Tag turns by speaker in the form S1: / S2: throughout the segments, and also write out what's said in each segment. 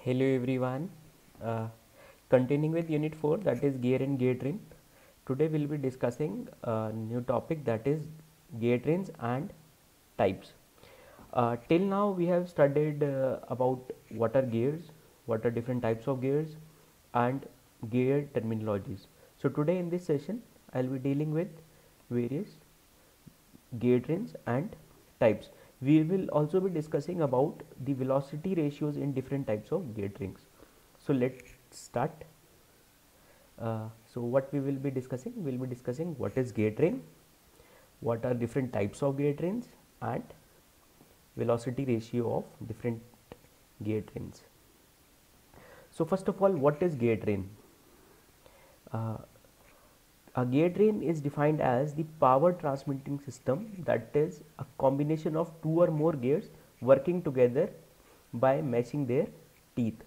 S1: Hello everyone. Uh, Continuing with Unit 4, that is gear and gear train. Today we'll be discussing a new topic, that is gear trains and types. Till now we have studied about what are gears, what are different types of gears, and gear terminologies. So today in this session I'll be dealing with various gear trains and types. We will also be discussing about the velocity ratios in different types of gear trains. So let's start. So what we will be discussing? We'll be discussing what is gear train, what are different types of gear trains, and velocity ratio of different gear trains. So first of all, what is gear train? Uh, A gear train is defined as the power transmitting system that is a combination of two or more gears working together by matching their teeth.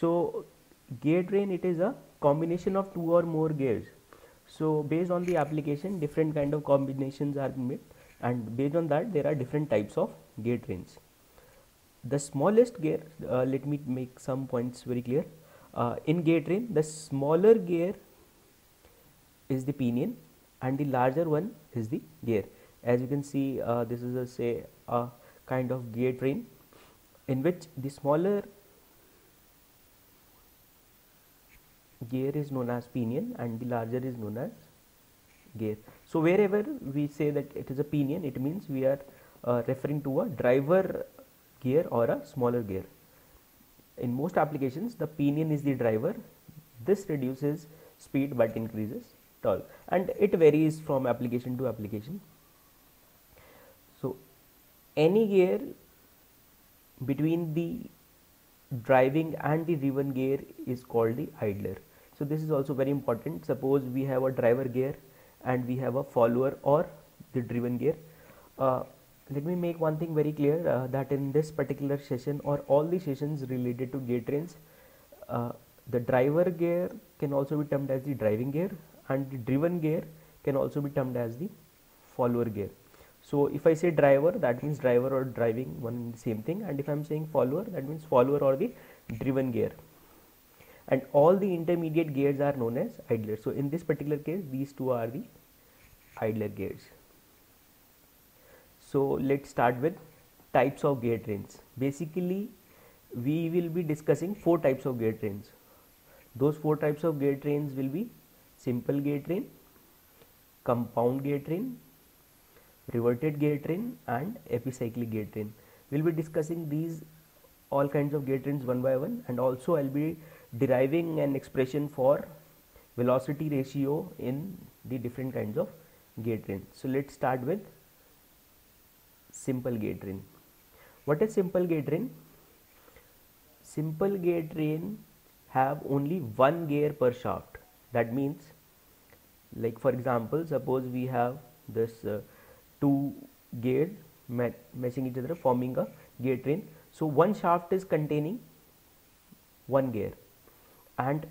S1: So gear train, it is a combination of two or more gears. So based on the application, different kind of combinations are made, and based on that there are different types of gear trains. The smallest gear, let me make some points very clear. In gear train, the smaller gear is the pinion and the larger one is the gear. As you can see, this is a kind of gear train in which the smaller gear is known as pinion and the larger is known as gear. So wherever we say that it is a pinion, it means we are referring to a driver gear or a smaller gear. In most applications, the pinion is the driver. This reduces speed but increases torque, and it varies from application to application. So any gear between the driving and the driven gear is called the idler. So this is also very important. Suppose we have a driver gear and we have a follower or the driven gear. uh, Let me make one thing very clear, that in this particular session or all the sessions related to gear trains, uh, the driver gear can also be termed as the driving gear and the driven gear can also be termed as the follower gear. So if I say driver, that means driver or driving, one and the same thing, and if I am saying follower, that means follower or the driven gear, and all the intermediate gears are known as idlers. So in this particular case, these two are the idler gears. So let's start with types of gear trains. Basically we will be discussing four types of gear trains. Those four types of gear trains will be simple gear train, compound gear train, reverted gear train, and epicyclic gear train. We'll be discussing these all kinds of gear trains one by one, and also I'll be deriving an expression for velocity ratio in the different kinds of gear train. So let's start with simple gear train. What is simple gear train? Simple gear train have only one gear per shaft. That means, like for example, suppose we have this two gears matching each other forming a gear train. So one shaft is containing one gear, and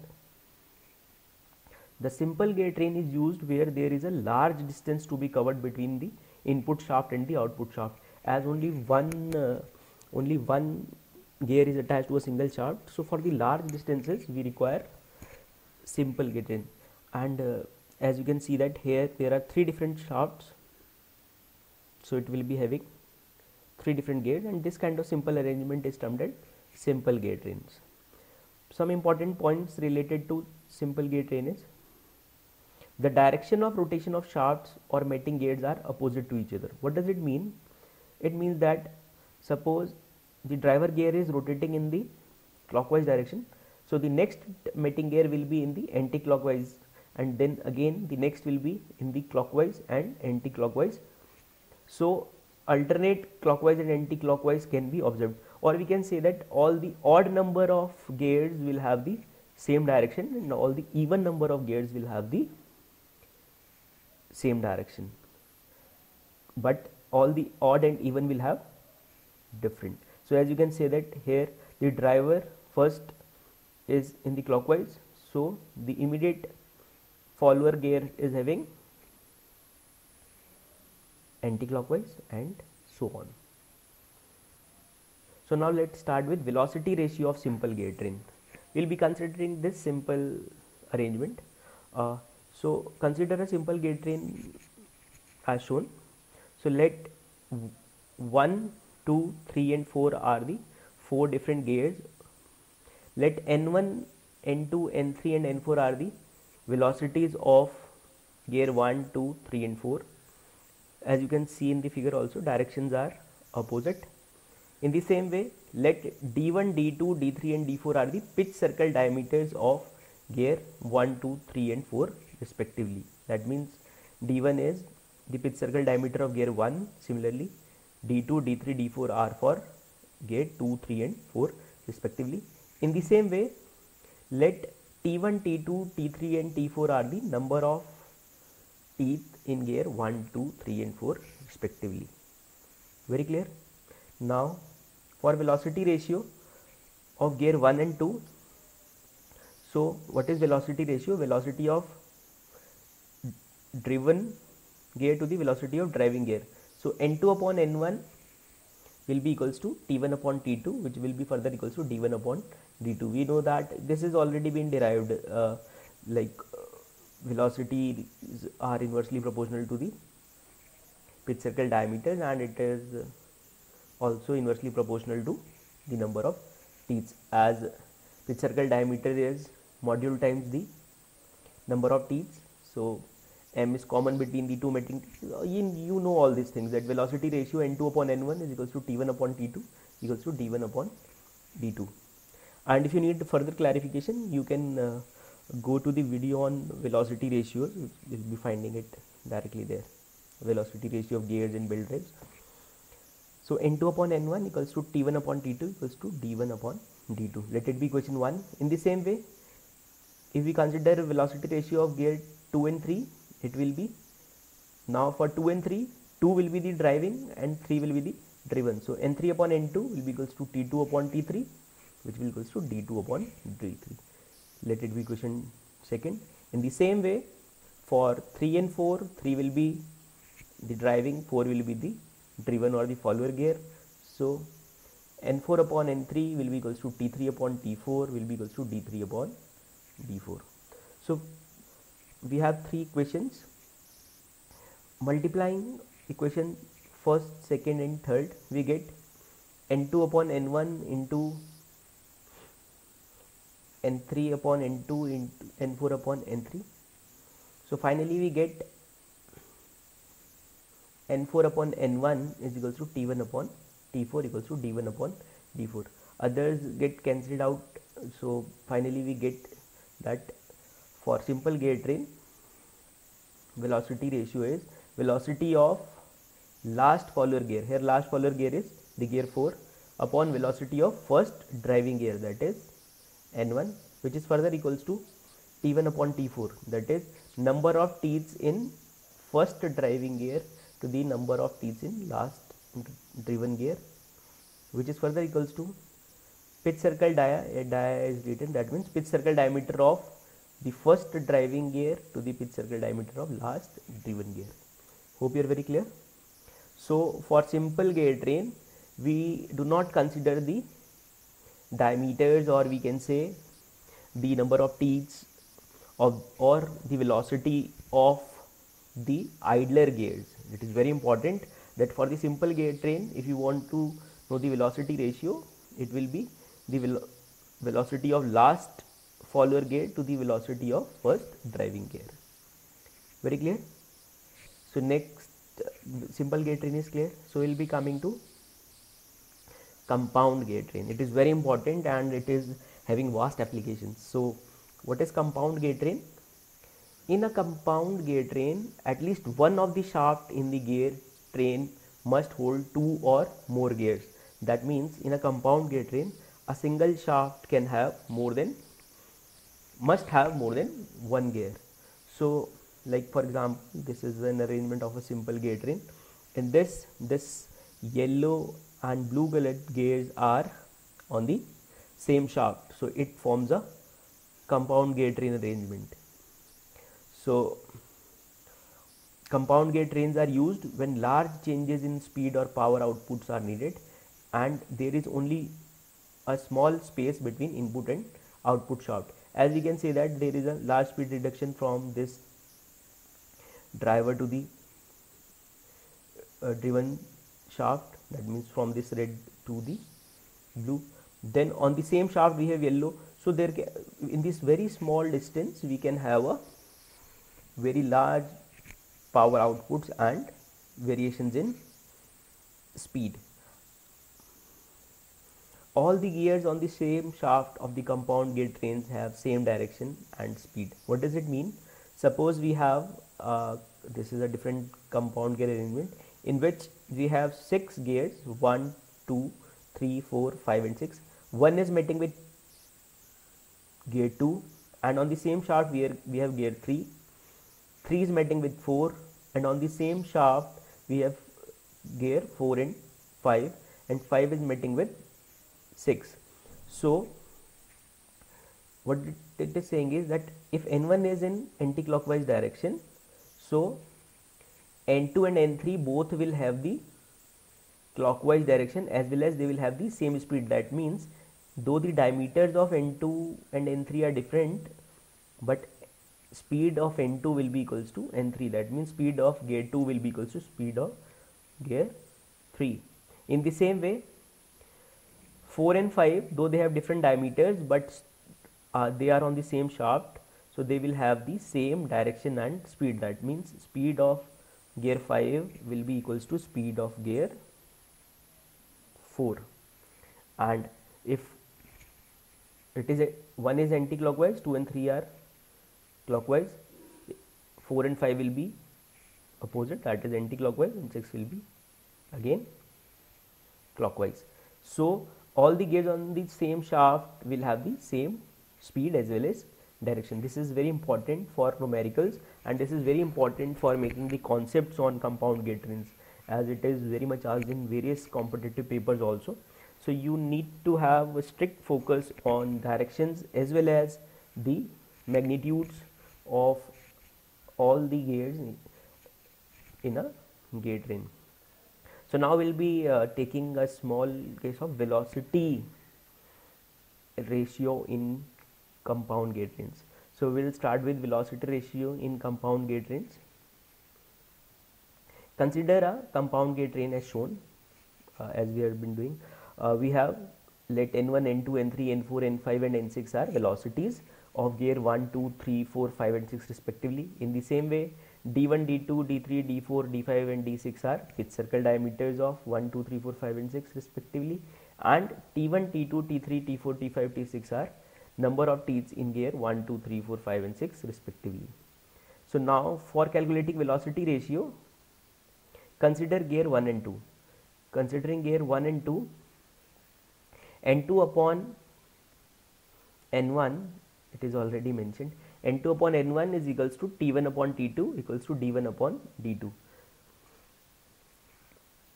S1: the simple gear train is used where there is a large distance to be covered between the input shaft and the output shaft, as only one gear is attached to a single shaft. So for the large distances we require simple gear train, and as you can see that here there are three different shafts, so it will be having three different gears, and this kind of simple arrangement is termed as simple gear trains. Some important points related to simple gear train is the direction of rotation of shafts or mating gears are opposite to each other. What does it mean? It means that suppose the driver gear is rotating in the clockwise direction, so the next mating gear will be in the anti-clockwise, and then again the next will be in the clockwise and anti-clockwise. So alternate clockwise and anti-clockwise can be observed, or we can say that all the odd number of gears will have the same direction and all the even number of gears will have the same direction, but all the odd and even will have different. So as you can say that here the driver first is in the clockwise, so the immediate follower gear is having anti-clockwise and so on. So now let's start with velocity ratio of simple gear train. We'll be considering this simple arrangement. So consider a simple gear train as shown. So let 1, 2, 3 and 4 are the 4 different gears. Let N1, N2, N3 and N4 are the velocities of gear 1, 2, 3 and 4. As you can see in the figure also, directions are opposite. In the same way, let D1, D2, D3 and D4 are the pitch circle diameters of gear 1, 2, 3 and 4 respectively. That means D1 is the pitch circle diameter of gear 1. Similarly, D2, D3, D4 are for gear 2, 3 and 4 respectively. In the same way, let T1, T2, T3 and T4 are the number of teeth in gear 1, 2, 3 and 4 respectively. Very clear? Now for velocity ratio of gear 1 and 2. So what is velocity ratio? Velocity of driven gear to the velocity of driving gear. So N2 upon N1 will be equals to T1 upon T2, which will be further equals to D1 upon D2. We know that this has already been derived, velocities are inversely proportional to the pitch circle diameter, and it is also inversely proportional to the number of teeth, as pitch circle diameter is module times the number of teeth. So m is common between the two meeting teeth. You know all these things, that velocity ratio N2 upon N1 is equals to T1 upon T2 equals to D1 upon D2. And if you need further clarification, you can go to the video on velocity ratios. You'll be finding it directly there, velocity ratio of gears in belt drives. So N2 upon N1 equals to T1 upon T2 equals to D1 upon D2. Let it be equation 1. In the same way, if we consider velocity ratio of gear 2 and 3, it will be, now for 2 and 3, 2 will be the driving and 3 will be the driven. So N3 upon N2 will be equals to T2 upon T3, which will equals to D2 upon D3. Let it be equation 2nd. In the same way, for 3 and 4, 3 will be the driving, 4 will be the driven or the follower gear. So N4 upon N3 will be equals to T3 upon T4 will be equals to D3 upon D4. So we have 3 equations. Multiplying equation 1st, 2nd and 3rd, we get N2 upon N1 into N3 upon N2 into N4 upon N3. So finally we get N4 upon N1 is equals to T1 upon T4 equals to D1 upon D4. Others get cancelled out. So finally we get that for simple gear train, velocity ratio is velocity of last follower gear. Here last follower gear is the gear 4 upon velocity of first driving gear, that is N1, which is further equals to T1 upon T4, that is number of teeth in first driving gear to the number of teeth in last driven gear, which is further equals to pitch circle dia is written, that means pitch circle diameter of the first driving gear to the pitch circle diameter of last driven gear. Hope you are very clear. So for simple gear train, we do not consider the diameters, or we can say the number of teeth of or the velocity of the idler gears. It is very important that for the simple gear train, if you want to know the velocity ratio, it will be the velocity of last follower gear to the velocity of first driving gear. Very clear? So next, simple gear train is clear. So we will be coming to compound gear train. It is very important and it is having vast applications. So what is compound gear train? In a compound gear train, at least one of the shaft in the gear train must hold 2 or more gears. That means in a compound gear train, a single shaft can have must have more than one gear. So like for example, this is an arrangement of a simple gear train, and this yellow and blue colored gears are on the same shaft, so it forms a compound gear train arrangement. So compound gear trains are used when large changes in speed or power outputs are needed, and there is only a small space between input and output shaft. As we can say that there is a large speed reduction from this driver to the driven shaft, that means from this red to the blue. Then on the same shaft we have yellow, so there in this very small distance we can have a very large power outputs and variations in speed. All the gears on the same shaft of the compound gear trains have same direction and speed. What does it mean? Suppose we have this is a different compound gear arrangement in which we have 6 gears, 1, 2, 3, 4, 5 and 6. One is meeting with gear 2, and on the same shaft we have gear 3. 3 is meeting with 4, and on the same shaft we have gear 4 and 5, and 5 is meeting with 6. So what it is saying is that if N1 is in anti-clockwise direction, so N2 and N3 both will have the clockwise direction as well as they will have the same speed. That means though the diameters of N2 and N3 are different, but speed of N2 will be equals to N3. That means speed of gear 2 will be equals to speed of gear 3. In the same way, 4 and 5, though they have different diameters, but they are on the same shaft, so they will have the same direction and speed. That means speed of gear 5 will be equals to speed of gear 4. And if it is one is anti-clockwise, 2 and 3 are clockwise, 4 and 5 will be opposite, that is anti-clockwise, and 6 will be again clockwise. So all the gears on the same shaft will have the same speed as well as direction. This is very important for numericals, and this is very important for making the concepts on compound gear trains, as it is very much asked in various competitive papers also. So you need to have a strict focus on directions as well as the magnitudes of all the gears in a gear train. So now we'll be taking a small case of velocity ratio in compound gear trains. So we'll start with velocity ratio in compound gear trains. Consider a compound gear train as shown, as we have been doing. We have let N1, N2, N3, N4, N5 and N6 are velocities of gear 1, 2, 3, 4, 5 and 6 respectively. In the same way, D1, D2, D3, D4, D5 and D6 are pitch circle diameters of 1, 2, 3, 4, 5 and 6 respectively, and T1, T2, T3, T4, T5, T6 are number of teeth in gear 1, 2, 3, 4, 5 and 6 respectively. So now for calculating velocity ratio, consider gear 1 and 2. Considering gear 1 and 2, N2 upon N1, it is already mentioned, N2 upon N1 is equals to T1 upon T2 equals to D1 upon D2.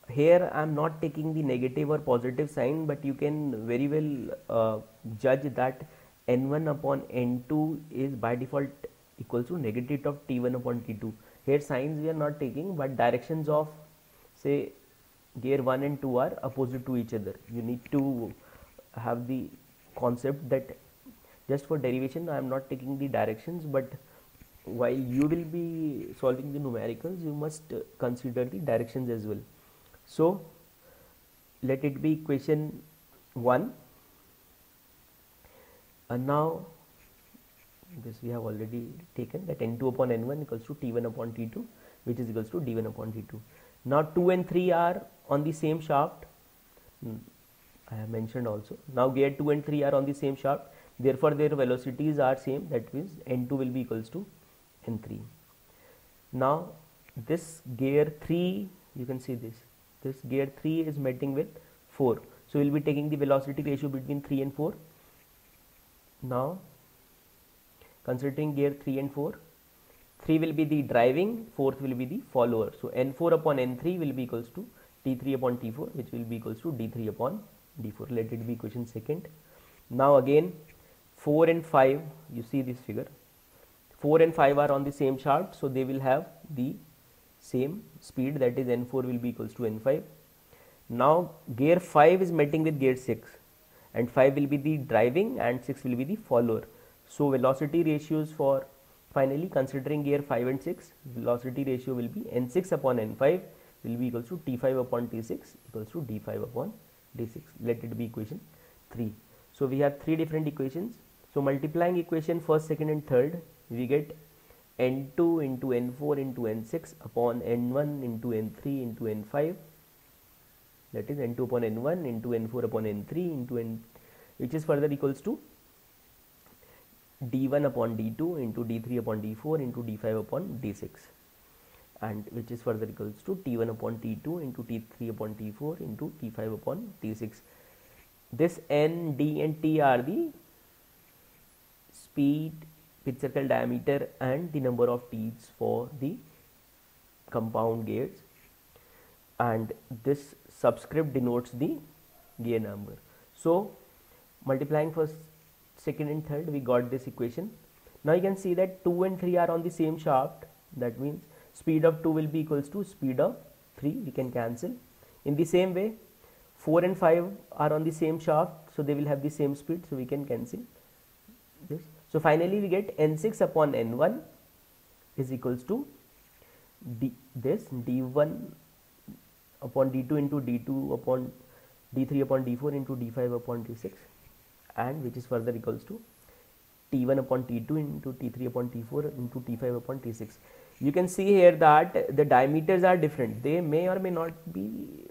S1: Here I am not taking the negative or positive sign, but you can very well judge that N1 upon N2 is by default equals to negative of T1 upon T2. Here signs we are not taking, but directions of say gear 1 and 2 are opposite to each other. You need to have the concept that just for derivation I am not taking the directions, but while you will be solving the numericals you must consider the directions as well. So let it be equation 1, and now this we have already taken, that N2 upon N1 equals to T1 upon T2, which is equals to D1 upon D2. Now 2 and 3 are on the same shaft, I have mentioned also. Now gear 2 and 3 are on the same shaft, therefore their velocities are same, that means N2 will be equals to N3. Now this gear 3, you can see this gear 3 is meeting with 4, so we will be taking the velocity ratio between 3 and 4. Now considering gear 3 and 4, 3 will be the driving, 4th will be the follower, so N4 upon N3 will be equals to T3 upon T4, which will be equals to D3 upon D4. Let it be equation 2nd. Now again 4 and 5, you see this figure, 4 and 5 are on the same shaft, so they will have the same speed, that is N4 will be equals to N5. Now gear 5 is meeting with gear 6, and 5 will be the driving and 6 will be the follower. So velocity ratios for, finally considering gear 5 and 6, velocity ratio will be n6 upon n5 will be equals to t5 upon t6 equals to d5 upon d6. Let it be equation 3. So we have three different equations. So multiplying equation first, second and third, we get n2 into n4 into n6 upon n1 into n3 into n5, that is n2 upon n1 into n4 upon n3 into n, which is further equals to d1 upon d2 into d3 upon d4 into d5 upon d6, and which is further equals to t1 upon t2 into t3 upon t4 into t5 upon t6. This n, d and t are the speed, pitch circle diameter and the number of teeth for the compound gears, and this subscript denotes the gear number. So multiplying first, second and third, we got this equation. Now you can see that 2 and 3 are on the same shaft, that means speed of 2 will be equals to speed of 3, we can cancel. In the same way 4 and 5 are on the same shaft, so they will have the same speed, so we can cancel this. So finally we get n6 upon n1 is equals to d1 upon d2 into d2 upon d3 upon d4 into d5 upon d6, and which is further equals to t1 upon t2 into t3 upon t4 into t5 upon t6. You can see here that the diameters are different. They may or may not be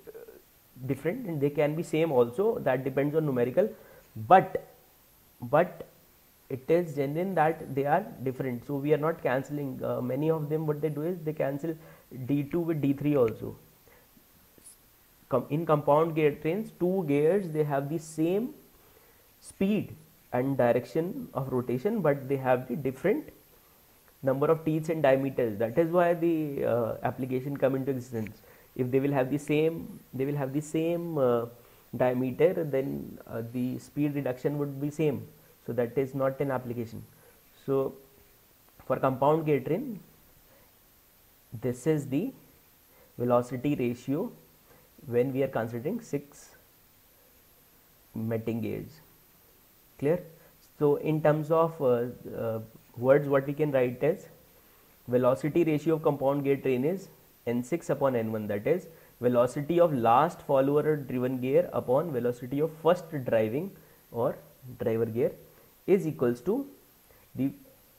S1: different, and they can be same also, that depends on numerical, but it is genuine that they are different. So we are not cancelling. Many of them, what they do is they cancel d2 with d3 also. In compound gear trains, two gears, they have the same speed and direction of rotation, but they have the different number of teeth and diameters. That is why the application come into existence. If they will have the same, diameter, then the speed reduction would be same. So that is not an application. So for compound gear train, this is the velocity ratio when we are considering 6 meeting gears. Clear? So in terms of words, what we can write as velocity ratio of compound gear train is n6 upon n1, that is velocity of last follower driven gear upon velocity of first driving or driver gear, is equals to the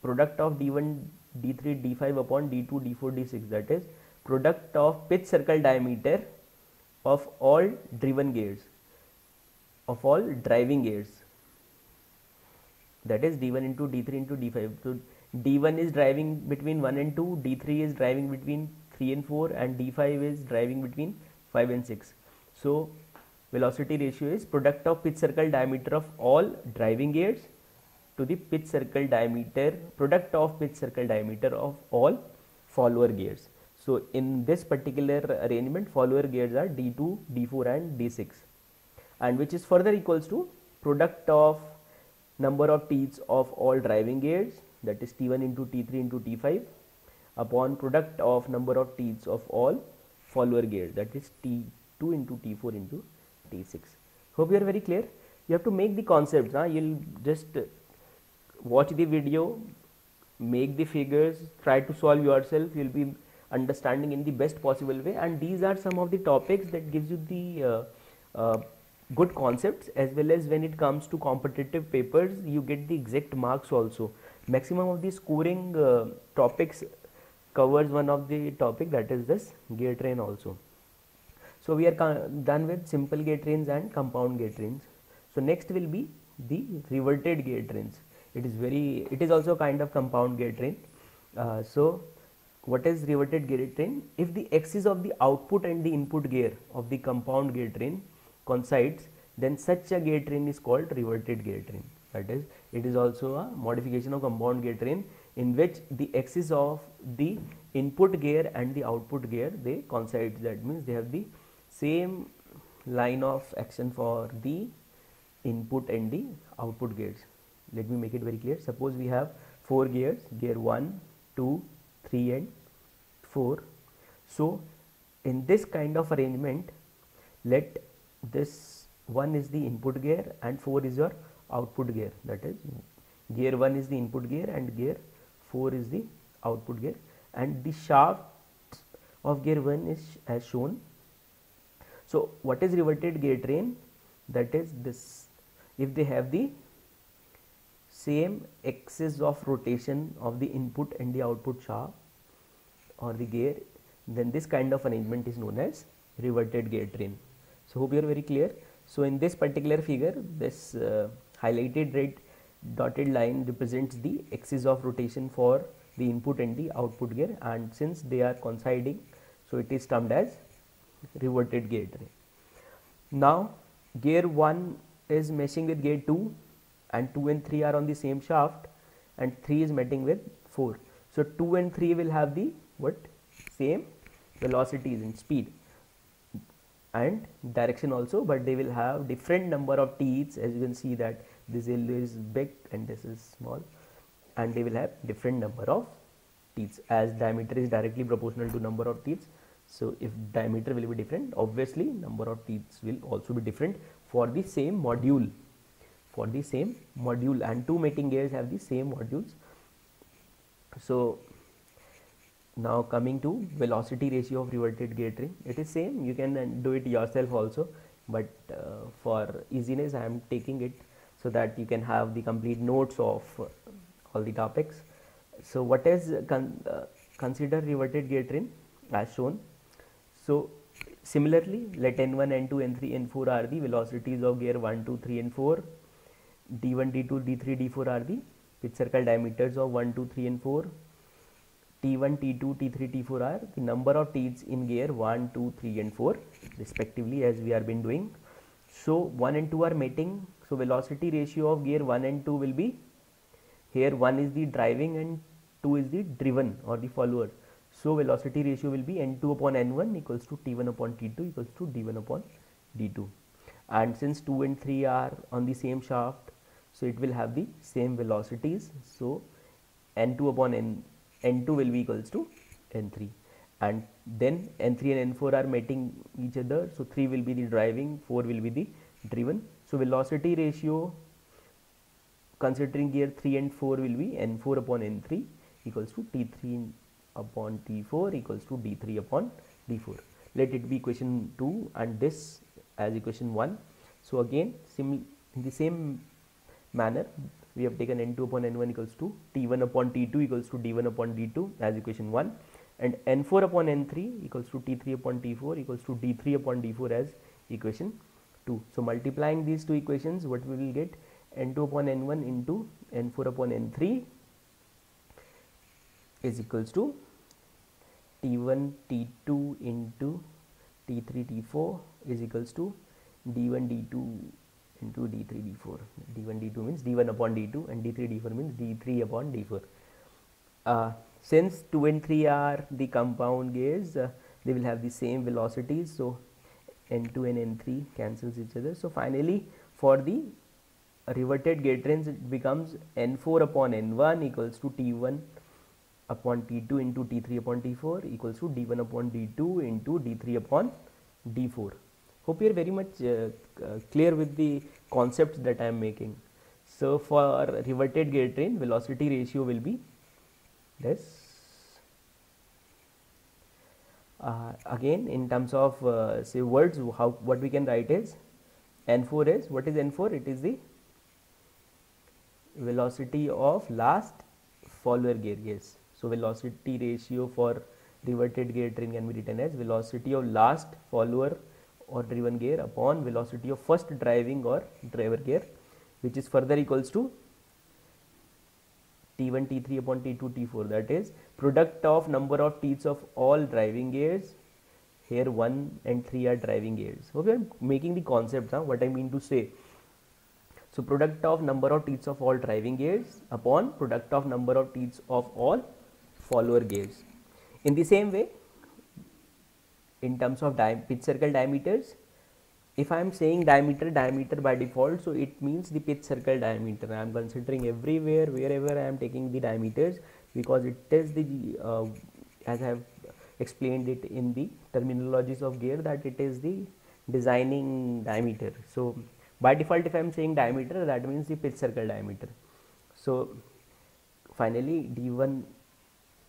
S1: product of d1, d3, d5 upon d2, d4, d6, that is product of pitch circle diameter of all driven gears, of all driving gears, that is d1 into d3 into d5. So d1 is driving between 1 and 2, d3 is driving between 3 and 4, and d5 is driving between 5 and 6. So velocity ratio is product of pitch circle diameter of all driving gears to the pitch circle diameter, product of pitch circle diameter of all follower gears. So in this particular arrangement, follower gears are d2, d4 and d6, and which is further equals to product of number of teeth of all driving gears, that is t1 into t3 into t5 upon product of number of teeth of all follower gears, that is t2 into t4 into t6. Hope you are very clear. You have to make the concepts. You'll just watch the video, make the figures, try to solve yourself. You'll be understanding in the best possible way, and these are some of the topics that gives you the good concepts, as well as when it comes to competitive papers, you get the exact marks also. Maximum of the scoring topics covers one of the topic, that is this gear train also. So we are done with simple gear trains and compound gear trains. So next will be the reverted gear trains. It is also kind of compound gear train. So what is reverted gear train? If the axis of the output and the input gear of the compound gear train coincides, then such a gear train is called reverted gear train. That is, it is also a modification of compound gear train in which the axis of the input gear and the output gear, they coincide. That means they have the same line of action for the input and the output gears. Let me make it very clear. Suppose we have 4 gears, gear 1, 2, 3 and 4. So in this kind of arrangement, let this 1 is the input gear and 4 is your output gear, that is gear 1 is the input gear and gear 4 is the output gear, and the shaft of gear 1 is as shown. So what is reverted gear train? That is this, if they have the same axis of rotation of the input and the output shaft or the gear, then this kind of arrangement is known as reverted gear train. So hope you are very clear. So in this particular figure, this highlighted red dotted line represents the axis of rotation for the input and the output gear, and since they are coinciding, so it is termed as reverted gear train. Now gear 1 is meshing with gear 2 and 2 and 3 are on the same shaft and 3 is meeting with 4. So 2 and 3 will have the what? Same velocities and speed and direction also, but they will have different number of teeth. As you can see that this yellow is big and this is small, and they will have different number of teeth as diameter is directly proportional to number of teeth. So if diameter will be different, obviously number of teeth will also be different for the same module, and two mating gears have the same modules. So now coming to velocity ratio of reverted gear train, it is same, you can do it yourself also, but for easiness I am taking it so that you can have the complete notes of all the topics. So what is consider reverted gear train as shown. So similarly, let n1, n2, n3, n4 are the velocities of gear 1, 2, 3 and 4. d1, d2, d3, d4 are the pitch circle diameters of 1, 2, 3 and 4. T1, T2, T3, T4 are the number of teeth in gear 1, 2, 3 and 4 respectively, as we have been doing. So 1 and 2 are mating, so velocity ratio of gear 1 and 2 will be, here 1 is the driving and 2 is the driven or the follower. So velocity ratio will be n2 upon n1 equals to t1 upon t2 equals to d1 upon d2. And since 2 and 3 are on the same shaft, so it will have the same velocities. So n2 upon n2 will be equals to n3, and then n3 and n4 are mating each other. So 3 will be the driving, 4 will be the driven. So velocity ratio considering gear 3 and 4 will be n4 upon n3 equals to t3 upon t4 equals to d3 upon d4. Let it be equation 2 and this as equation 1. So again in the same manner we have taken n2 upon n1 equals to t1 upon t2 equals to d1 upon d2 as equation 1, and n4 upon n3 equals to t3 upon t4 equals to d3 upon d4 as equation 2. So multiplying these two equations, what we will get, n2 upon n1 into n4 upon n3 is equals to t1 t2 into t3 t4 is equals to d1 d2 into d3 d4. d1 d2 means d1 upon d2 and d3 d4 means d3 upon d4. Since 2 and 3 are the compound gears, they will have the same velocities, so n2 and n3 cancels each other. So finally for the reverted gear trains it becomes n4 upon n1 equals to t1 upon t2 into t3 upon t4 equals to d1 upon d2 into d3 upon d4. Hope you are very much clear with the concepts that I am making. So for reverted gear train, velocity ratio will be this. Again in terms of say words, what we can write is n4 is, what is n4? It is the velocity of last follower gear. Yes, so velocity ratio for reverted gear train can be written as velocity of last follower or driven gear upon velocity of first driving or driver gear, which is further equals to t1 t3 upon t2 t4, that is product of number of teeth of all driving gears. Here 1 and 3 are driving gears. Okay, I am making the concept, what I mean to say. So product of number of teeth of all driving gears upon product of number of teeth of all follower gears. In the same way, in terms of pitch circle diameters, if I am saying diameter by default, so it means the pitch circle diameter. I am considering everywhere, wherever I am taking the diameters, because it is the as I have explained it in the terminologies of gear, that it is the designing diameter. So by default, if I am saying diameter, that means the pitch circle diameter. So finally d1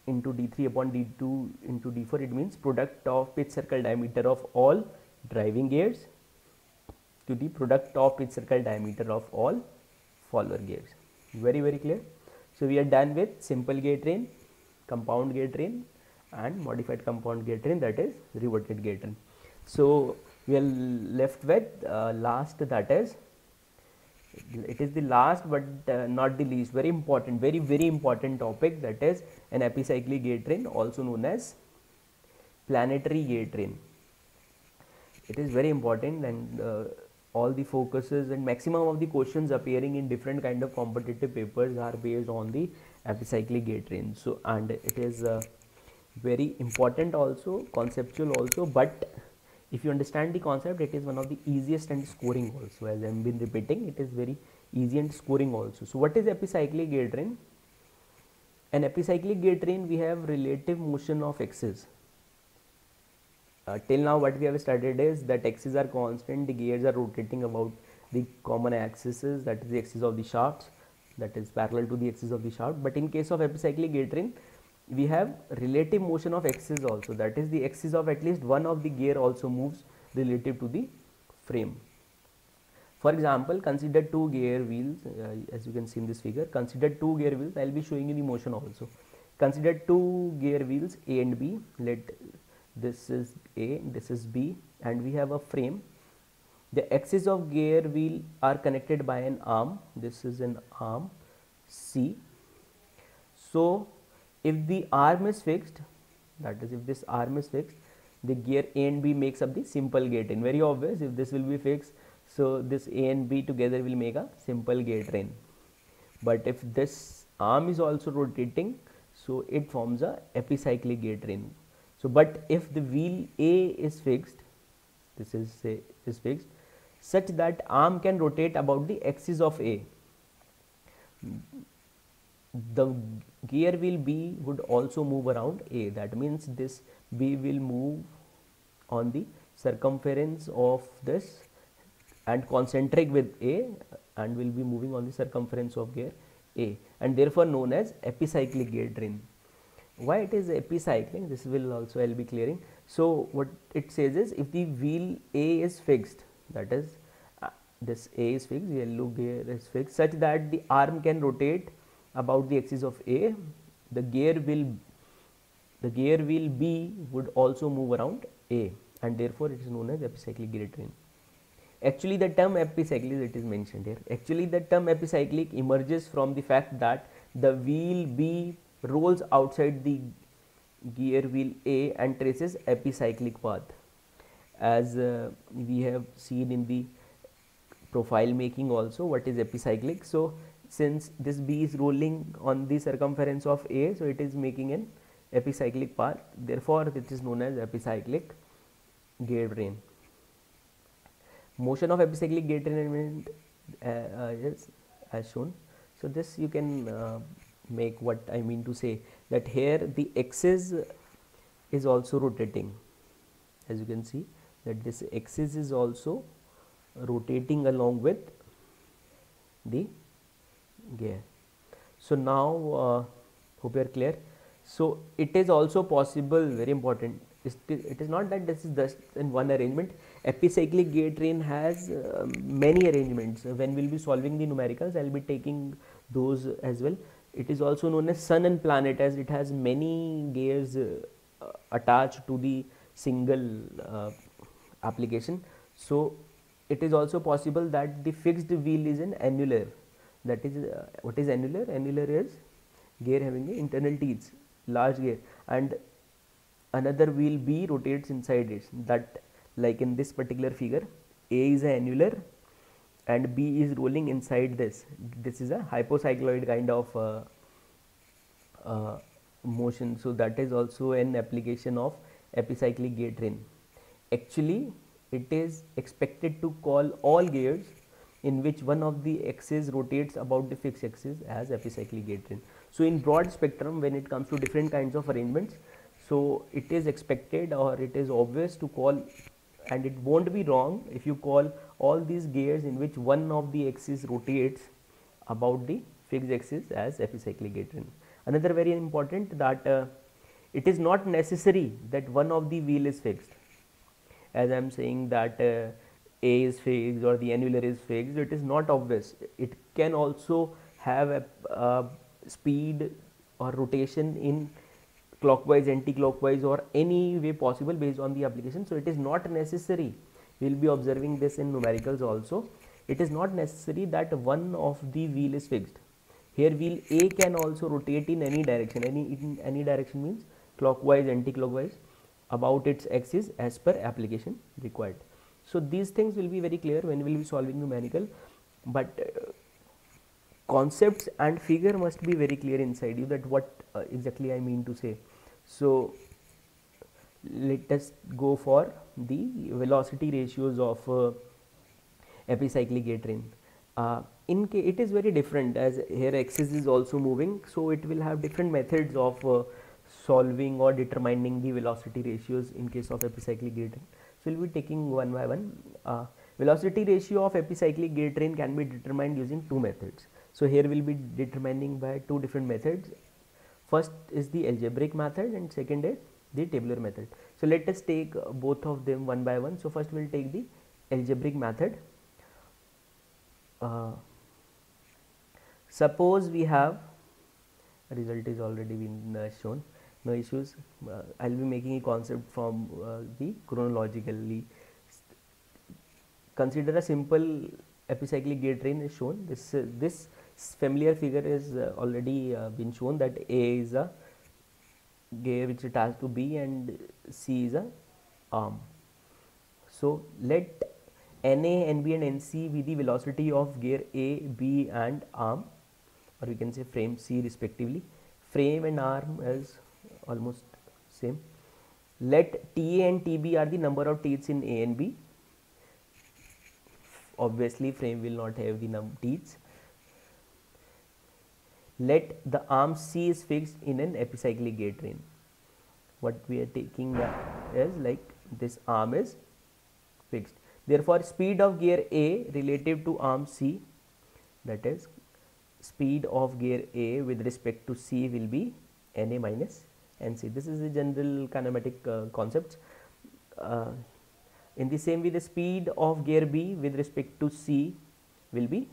S1: into d3 upon d2 into d4, it means product of pitch circle diameter of all driving gears to the product of pitch circle diameter of all follower gears. Very clear. So we are done with simple gear train, compound gear train and modified compound gear train, that is reverted gear train. So we are left with last, that is, it is the last but not the least, very important, very important topic, that is an epicyclic gear train, also known as planetary gear train. It is very important, and all the focuses and maximum of the questions appearing in different kind of competitive papers are based on the epicyclic gear train. So and it is very important also, conceptual also, but if you understand the concept, it is one of the easiest and scoring also. As I have been repeating, it is very easy and scoring also. So what is epicyclic gear train? An epicyclic gear train, we have relative motion of axis. Till now what we have studied is that axes are constant, the gears are rotating about the common axis, that is the axis of the shafts, that is parallel to the axis of the shaft. But in case of epicyclic gear train, we have relative motion of axis also, that is the axis of at least one of the gear also moves relative to the frame. For example, consider two gear wheels, as you can see in this figure. Consider two gear wheels. I will be showing you the motion also. Consider two gear wheels A and B. Let this is A, this is B, and we have a frame. The axis of gear wheel are connected by an arm. This is an arm C. So if the arm is fixed, that is if this arm is fixed, the gear A and B makes up the simple gear train. Very obvious, if this will be fixed, so this A and B together will make a simple gear train. But if this arm is also rotating, so it forms a epicyclic gear train. So but if the wheel A is fixed, this is fixed, such that arm can rotate about the axis of A, the gear wheel B would also move around A. That means this B will move on the circumference of this and concentric with A, and will be moving on the circumference of gear A, and therefore known as epicyclic gear train. Why it is epicycling, this will also I will be clearing. So what it says is, if the wheel A is fixed, that is this A is fixed, yellow gear is fixed, such that the arm can rotate about the axis of A, the gear wheel B would also move around A, and therefore it is known as epicyclic gear train. Actually the term epicyclic, it is mentioned here, actually the term epicyclic emerges from the fact that the wheel B rolls outside the gear wheel A and traces epicyclic path, as we have seen in the profile making also what is epicyclic. So since this B is rolling on the circumference of A, so it is making an epicyclic path, therefore it is known as epicyclic gear train. Motion of epicyclic gear train is as shown. So this you can make what I mean to say, that here the axis is also rotating, as you can see that this axis is also rotating along with the gear. So now hope you are clear. So it is also possible, very important, it is not that this is just in one arrangement. Epicyclic gear train has many arrangements. When we will be solving the numericals, I will be taking those as well. It is also known as sun and planet, as it has many gears attached to the single application. So it is also possible that the fixed wheel is an annular. That is what is annular? Annular is gear having internal teeth, large gear, and another wheel B rotates inside it. That, like in this particular figure, A is annular and B is rolling inside this. This is a hypocycloid kind of motion. So that is also an application of epicyclic gear train. Actually it is expected to call all gears in which one of the axes rotates about the fixed axis as epicyclic gear train. So in broad spectrum, when it comes to different kinds of arrangements, so it is expected or it is obvious to call and it won't be wrong if you call all these gears in which one of the axis rotates about the fixed axis as epicyclic gear train. Another very important that it is not necessary that one of the wheel is fixed. As I am saying that A is fixed or the annular is fixed, it is not obvious. It can also have a speed or rotation in clockwise, anti-clockwise, or any way possible based on the application. So it is not necessary. We will be observing this in numericals also. It is not necessary that one of the wheel is fixed. Here wheel A can also rotate in any direction. In any direction means clockwise, anti-clockwise, about its axis as per application required. So these things will be very clear when we will be solving numerical, but concepts and figure must be very clear inside you that what exactly I mean to say. So let us go for the velocity ratios of epicyclic gear train. It is very different, as here axis is also moving, so it will have different methods of solving or determining the velocity ratios in case of epicyclic gear train. So we will be taking one by one. Velocity ratio of epicyclic gear train can be determined using two methods. So here we will be determining by two different methods. First is the algebraic method and second is the tabular method. So let us take both of them one by one. So first we will take the algebraic method. Suppose we have a result is already been shown, no issues. I will be making a concept from the chronologically. Consider a simple epicyclic gear train is shown. This familiar figure is already been shown that A is a gear which attached to B and C is a arm. So let NA, NB and NC be the velocity of gear A, B and arm, or we can say frame C respectively. Frame and arm is almost same. Let TA and TB are the number of teeth in A and B. Obviously frame will not have the teeth. Let the arm C is fixed in an epicyclic gear train. What we are taking that is like this arm is fixed. Therefore speed of gear A relative to arm C, that is speed of gear A with respect to C, will be NA minus NC. This is a general kinematic concepts. In the same way, the speed of gear B with respect to C will be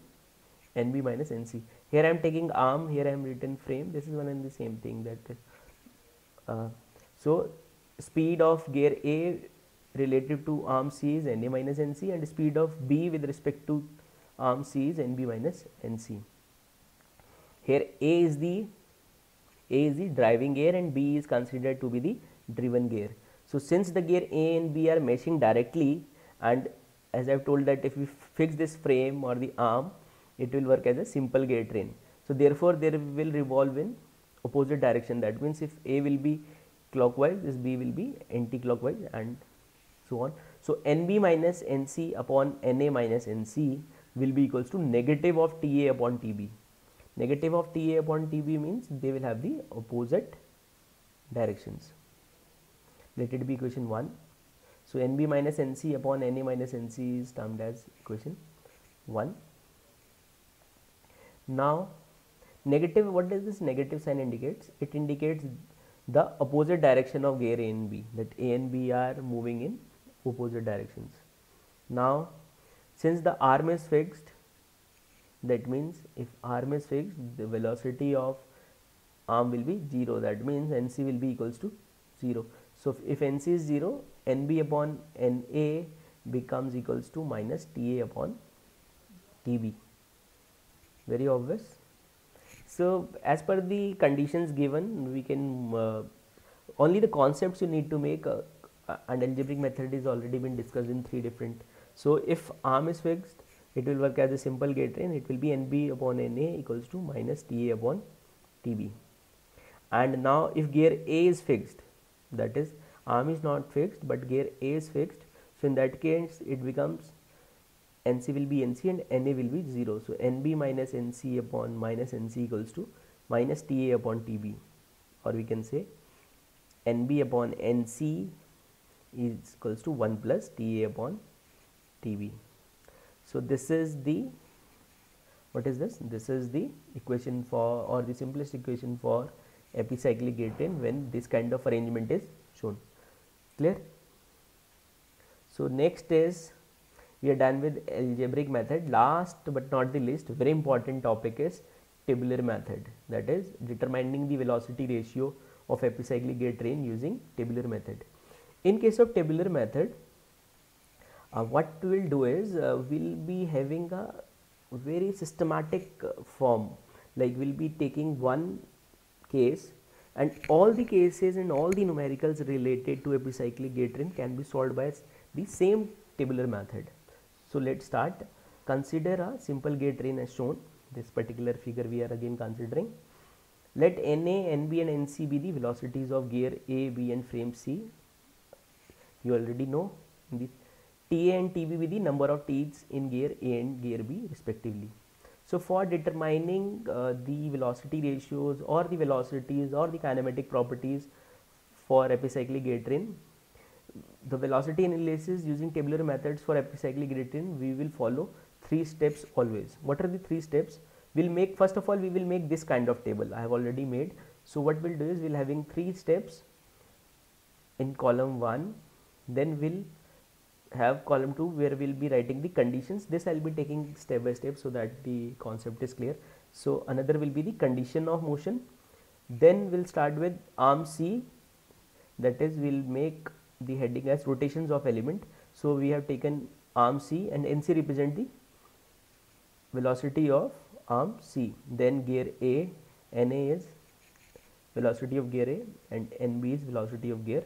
S1: NB minus NC. Here I am taking arm, here I am written frame. This is one and the same thing. That so speed of gear A relative to arm C is NA minus NC, and speed of B with respect to arm C is NB minus NC. Here A is the driving gear and B is considered to be the driven gear. So since the gear A and B are meshing directly, and as I have told that if we fix this frame or the arm, it will work as a simple gear train. So therefore they will revolve in opposite direction. That means if A will be clockwise, this B will be anti-clockwise, and so on. So NB minus NC upon NA minus NC will be equals to negative of TA upon TB. Negative of TA upon TB means they will have the opposite directions. Let it be equation 1. So NB minus NC upon NA minus NC is termed as equation 1. Now negative, what does this negative sign indicates? It indicates the opposite direction of gear A and B, that A and B are moving in opposite directions. Now since the arm is fixed, that means if arm is fixed, the velocity of arm will be 0. That means NC will be equals to 0. So if NC is 0, NB upon NA becomes equals to minus TA upon TB. Very obvious. So as per the conditions given, we can only the concepts you need to make, and algebraic method is already been discussed in 3 different. So if arm is fixed, it will work as a simple gear train. It will be NB upon NA equals to minus TA upon TB. And now if gear A is fixed, that is arm is not fixed but gear A is fixed, so in that case it becomes NC will be NC and NA will be 0. So NB minus NC upon minus NC equals to minus TA upon TB, or we can say NB upon NC is equals to 1 plus TA upon TB. So this is the, what is this? This is the equation for, or the simplest equation for epicyclic gate train when this kind of arrangement is shown. Clear? So next is, we are done with algebraic method. Last but not the least, very important topic is tabular method, that is determining the velocity ratio of epicyclic gate train using tabular method. In case of tabular method, what we will do is we'll be having a very systematic form, like we'll be taking one case and all the cases and all the numericals related to epicyclic gate train can be solved by the same tabular method. So let's start. Consider a simple gate train as shown. This particular figure we are again considering. Let NA, NB and NC be the velocities of gear A, B and frame C. You already know. The TA and TB be the number of teeth in gear A and gear B respectively. So for determining the velocity ratios or the velocities or the kinematic properties for epicyclic gate train, the velocity analysis using tabular methods for epicyclic gate train, we will follow 3 steps always. What are the 3 steps? We'll make, first of all, we will make this kind of table. I have already made. So what we'll do is we'll having 3 steps in column 1, then we'll have column 2 where we'll be writing the conditions. This I'll be taking step by step so that the concept is clear. So another will be the condition of motion. Then we'll start with arm C, that is we'll make the heading as rotations of element. So we have taken arm C and NC represent the velocity of arm C. Then gear A, NA is velocity of gear A and NB is velocity of gear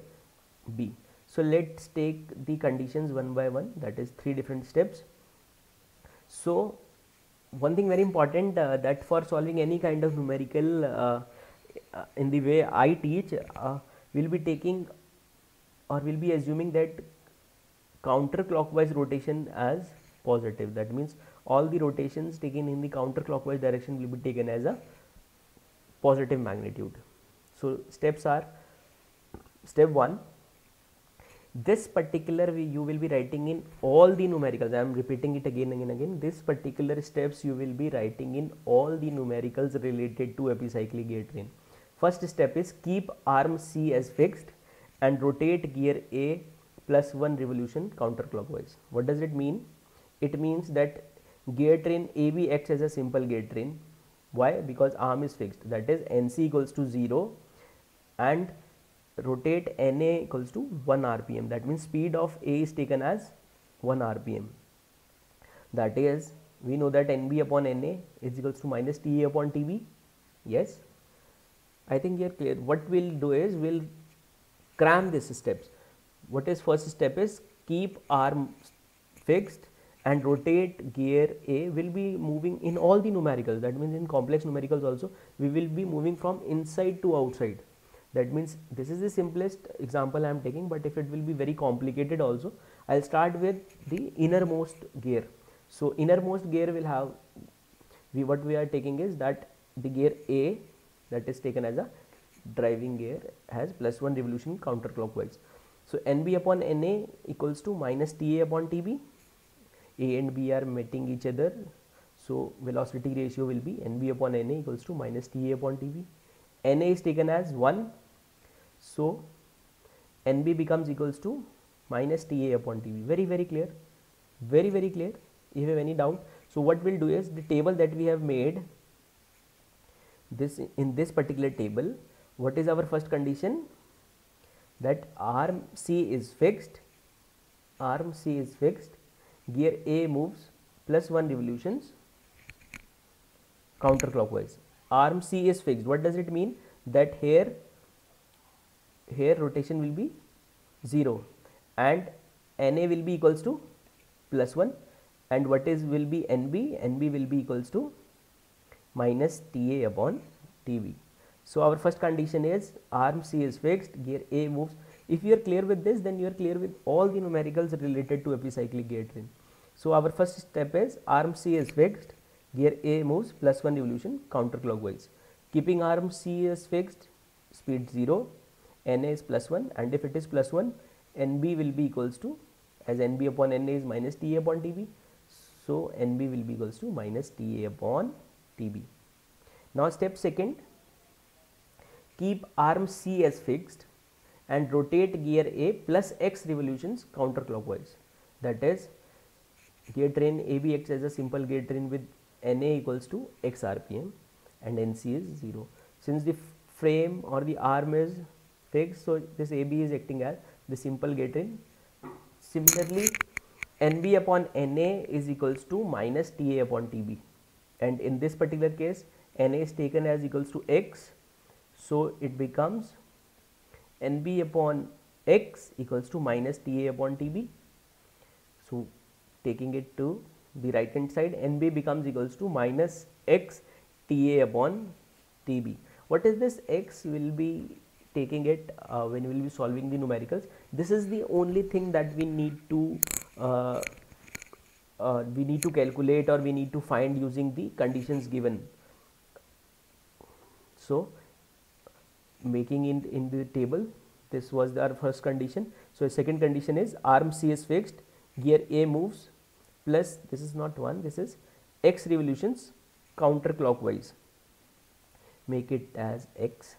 S1: B. So let's take the conditions one by one, that is 3 different steps. So one thing very important, that for solving any kind of numerical in the way I teach, we'll be taking or we'll be assuming that counterclockwise rotation as positive. That means all the rotations taken in the counterclockwise direction will be taken as a positive magnitude. So steps are, step 1, this particular you will be writing in all the numericals. I am repeating it again and again. This particular steps you will be writing in all the numericals related to epicyclic gate train. First step is keep arm C as fixed and rotate gear A plus 1 revolution counterclockwise. What does it mean? It means that gear train AB acts as a simple gate train. Why? Because arm is fixed, that is NC equals to 0 and rotate NA equals to 1 RPM. That means speed of A is taken as 1 RPM. That is, we know that NB upon NA is equals to minus TA upon TB. Yes, I think you are clear. What we'll do is we'll cram these steps. What is first step is keep arm fixed and rotate gear A. Will be moving in all the numericals, that means in complex numericals also we will be moving from inside to outside. That means this is the simplest example I am taking, but if it will be very complicated also, I'll start with the innermost gear. So innermost gear will have, what we are taking is that the gear A, that is taken as a driving gear, has plus 1 revolution counterclockwise. So NB upon NA equals to minus TA upon TB. A and B are meeting each other, so velocity ratio will be NB upon NA equals to minus TA upon TB. NA is taken as 1, so NB becomes equals to minus TA upon TB. Very clear, very clear. If you have any doubt, so what we'll do is the table that we have made, this in this particular table, what is our first condition? That arm C is fixed, arm C is fixed, gear A moves plus 1 revolutions counterclockwise. Arm C is fixed. What does it mean? That here rotation will be 0 and NA will be equals to plus 1, and what is will be NB? NB will be equals to minus TA upon TB. So our first condition is arm C is fixed, gear A moves. If you are clear with this, then you are clear with all the numericals related to epicyclic gate train. So our first step is arm C is fixed, gear A moves plus 1 revolution counterclockwise. Keeping arm C is fixed, speed 0, NA is plus 1, and if it is plus 1, NB will be equals to, as NB upon NA is minus TA upon TB, so NB will be equals to minus TA upon TB. Now step second, keep arm C as fixed and rotate gear A plus X revolutions counterclockwise. That is, gear train AB acts as a simple gear train with NA equals to X RPM and NC is 0. Since the frame or the arm is fixed, so this AB is acting as the simple gear train. Similarly, NB upon NA is equals to minus TA upon TB, and in this particular case NA is taken as equals to X, so it becomes NB upon X equals to minus TA upon TB. So taking it to the right hand side, NB becomes equals to minus X TA upon TB. What is this X? Will be taking it when we will be solving the numericals. This is the only thing that we need to calculate, or we need to find using the conditions given. So making it in the table, this was our first condition. So second condition is arm C is fixed, gear A moves plus, this is not 1, this is X revolutions counterclockwise, make it as X.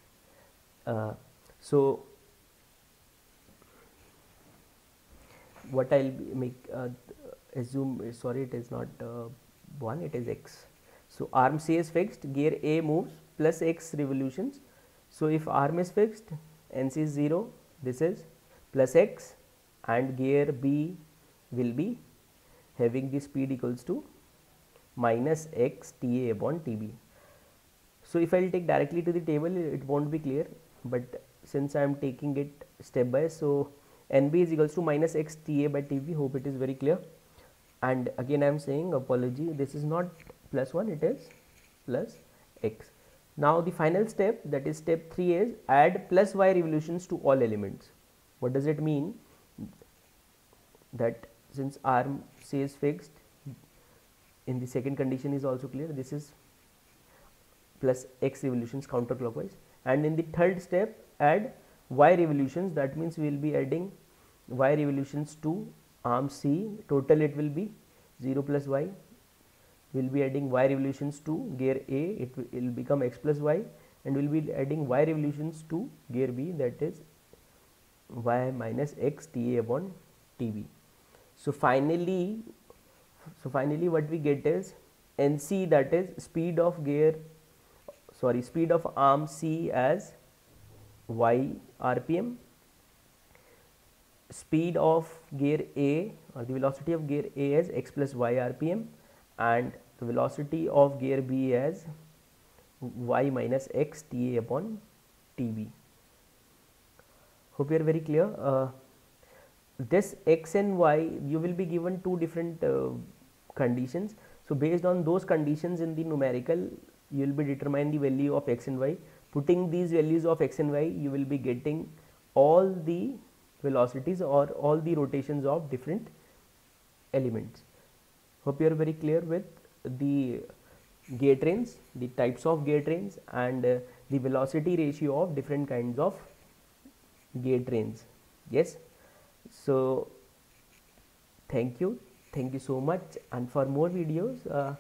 S1: So what I'll make assume, sorry, it is not 1, it is X. So arm C is fixed, gear A moves plus X revolutions. So if arm is fixed, NC is 0, this is plus X, and gear B will be having the speed equals to minus X TA upon TB. So if I will take directly to the table, it won't be clear, but since I am taking it step by, so NB is equals to minus X TA by TB. Hope it is very clear. And again I am saying, apology, this is not plus 1, it is plus X. Now the final step, that is step 3, is add plus Y revolutions to all elements. What does it mean? That since arm C is fixed, in the second condition is also clear, this is plus X revolutions counterclockwise, and in the third step add Y revolutions. That means we will be adding Y revolutions to arm C. Total it will be 0 plus Y. We will be adding Y revolutions to gear A, it will become X plus Y, and we will be adding Y revolutions to gear B, that is Y minus X TA upon TB. So finally what we get is NC, that is speed of arm C as Y RPM, speed of gear A, or the velocity of gear A, as X plus Y RPM, and the velocity of gear B as Y minus X TA upon TB. Hope you are very clear. This X and Y, you will be given two different conditions. So based on those conditions in the numerical, you will be determine the value of X and Y. Putting these values of X and Y, you will be getting all the velocities or all the rotations of different elements. Hope you are very clear with the gear trains, the types of gear trains, and the velocity ratio of different kinds of gear trains. Yes, so thank you so much, and for more videos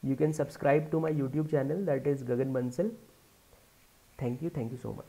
S1: you can subscribe to my YouTube channel, that is Gagan Bansal. Thank you so much.